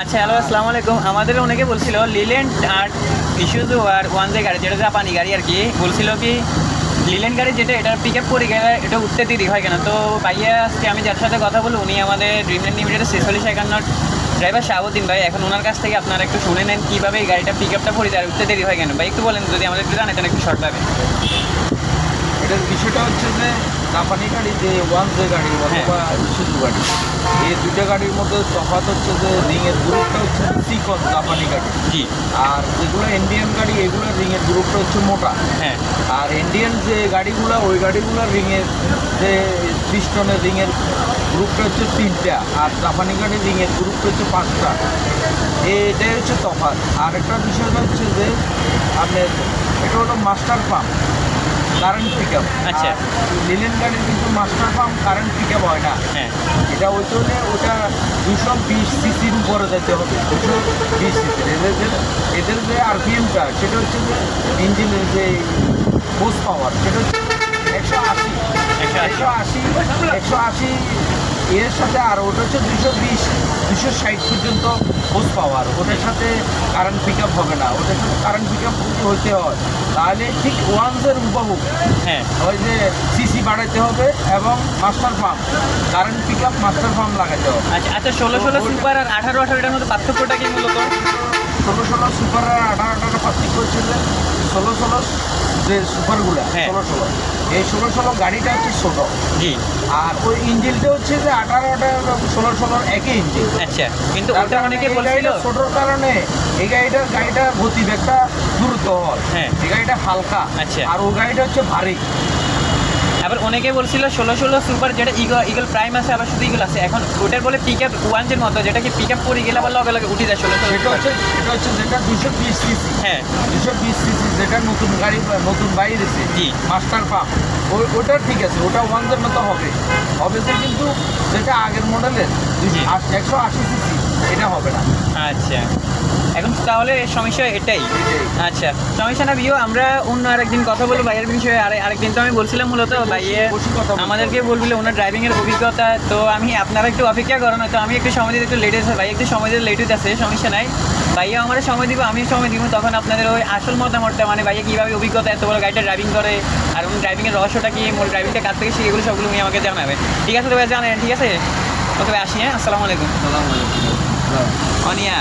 আচ্ছা, হ্যালো, আসসালামু আলাইকুম। আমাদের অনেকে বলছিল লিল্যান্ড আর ইস্যুজু আর ওয়ান জে গাড়ি, যেটা জাপানি গাড়ি আর কি, বলছিল কি লিল্যান্ড গাড়ি যেটা এটা পিক আপ করে গেলে এটা উঠতে দেরি হয় কেন। তো ভাইয়া আজকে আমি যার সাথে কথা বলি উনি আমাদের ড্রিমল্যান্ড লিমিটেডের 4651 ড্রাইভার শাহাবুদ্দিন ভাই। এখন ওনার কাছ থেকে আপনারা একটু শুনে নেন কীভাবে এই গাড়িটা পিক আপটা করে যায়, উঠতে দেরি হয় কেন। ভাই একটু বলেন, যদি আমাদের একটু জানাতেন একটু শর্টভাবে। এটার বিষয়টা হচ্ছে যে জাপানি গাড়ি যে ওয়ান জে গাড়ি অথবা ইস্যুজু গাড়ি, এই দুইটা গাড়ির মধ্যে তফাৎ হচ্ছে যে রিংয়ের গ্রুপটা হচ্ছে চিকন জাপানি গাড়ি, জি। আর যেগুলো ইন্ডিয়ান গাড়ি এগুলো রিংয়ের গ্রুপটা হচ্ছে মোটা। হ্যাঁ। আর ইন্ডিয়ান যে গাড়িগুলো ওই গাড়িগুলোর রিংয়ের যে পিস্টনের রিংয়ের গ্রুপটা হচ্ছে 3টা, আর জাপানি গাড়ির রিংয়ের গ্রুপটা হচ্ছে 5টা। এটাই হচ্ছে তফাৎ। আর একটা বিষয়টা হচ্ছে যে আপনার এটা হলো master pump current pick up. আচ্ছা। লিলেন গাড়ির কিন্তু master pump current pick up হয় না। হ্যাঁ। এটা ওই জন্য ওটা 220 সিসির উপরে যেতে হবে, 220 সিসির। এদের যে আরপিএমটা সেটা হচ্ছে যে ইঞ্জিনের যে হোস পাওয়ার সেটা হচ্ছে 180 180 এর সাথে, আর ওটা হচ্ছে 220 260 পর্যন্ত হোস পাওয়ার। ওটার সাথে কারেন্ট পিক আপ হবে না। ওটার সাথে কারেন্ট পিক আপ হতে হয় তাহলে ঠিক ওয়ানসের উপভোগ। হ্যাঁ। ওই যে সিসি বাড়াইতে হবে এবং master pump current pick up master pump লাগাতে হবে। আচ্ছা আচ্ছা, 16 সুপার আর 18 এটার মধ্যে পার্থক্যটা কি মূলত? 16 সুপার আর 18 পার্থক্য হচ্ছে যে 16 যে সুপারগুলো, হ্যাঁ। 16 এই 16 গাড়িটা হচ্ছে ছোটো, জি। আর ওই ইঞ্জিনটা হচ্ছে যে 18টা 16 একই ইঞ্জিন। আচ্ছা, কিন্তু ওটা অনেকে বলছিল ছোটোর কারণে এই গাড়িটা গতিবেগটা দ্রুত হয়। হ্যাঁ। এই গাড়িটা হালকা। আচ্ছা। আর ওই গাড়িটা হচ্ছে ভারী। আবার অনেকে বলছিল 16 সুপার যেটা ইগল প্রাইম আছে, আবার শুধু ইগল আছে। এখন ওটার বলে পিক আপ ওয়ানজের মতো, যেটা কি পিক আপ করে গেলে আবার লগে লগে উঠে যায় 16। সেটা হচ্ছে যেটা 220 সিসি। হ্যাঁ। 220 সিসি যেটা নতুন গাড়ি নতুন বাইরেছে, জি। মাস্টার পাম্প ওটা ঠিক আছে, ওটা ওয়ানজের মতো হবে যে, কিন্তু যেটা আগের মডেলের জি। 180 সিসি এটা হবে না। আচ্ছা, এখন তাহলে সমস্যা এটাই। আচ্ছা, সমস্যা না বিও, আমরা অন্য আরেকদিন কথা বলবো ভাইয়ের বিষয়ে। আরেকদিন তো আমি বলছিলাম মূলত ভাইয়ে আমাদেরকে বলছিল ওনার ড্রাইভিংয়ের অভিজ্ঞতা। তো আমি আপনারা একটু অপেক্ষা করেন, তো আমি একটু সময় দিতে একটু লেট আছে, ভাই একটু সময় দিতে লেট আছে, সমস্যা নাই। ভাইয়া আমার সময় দিব, আমি সময় দিব, তখন আপনাদের ওই আসল মতামতটা, মানে ভাইয়া কীভাবে অভিজ্ঞতা এত বড় গাড়িটা ড্রাইভিং করে আর উনি ড্রাইভিংয়ের রহস্যটা কি, মূল ড্রাইভিংটা কাছ থেকে শিখে, এগুলো সবগুলো উনি আমাকে জানাবে। ঠিক আছে তো ভাই, জানেন? ঠিক আছে, ওকে ভাই, আসি। হ্যাঁ, আসসালামু আলাইকুম। অনিয়া।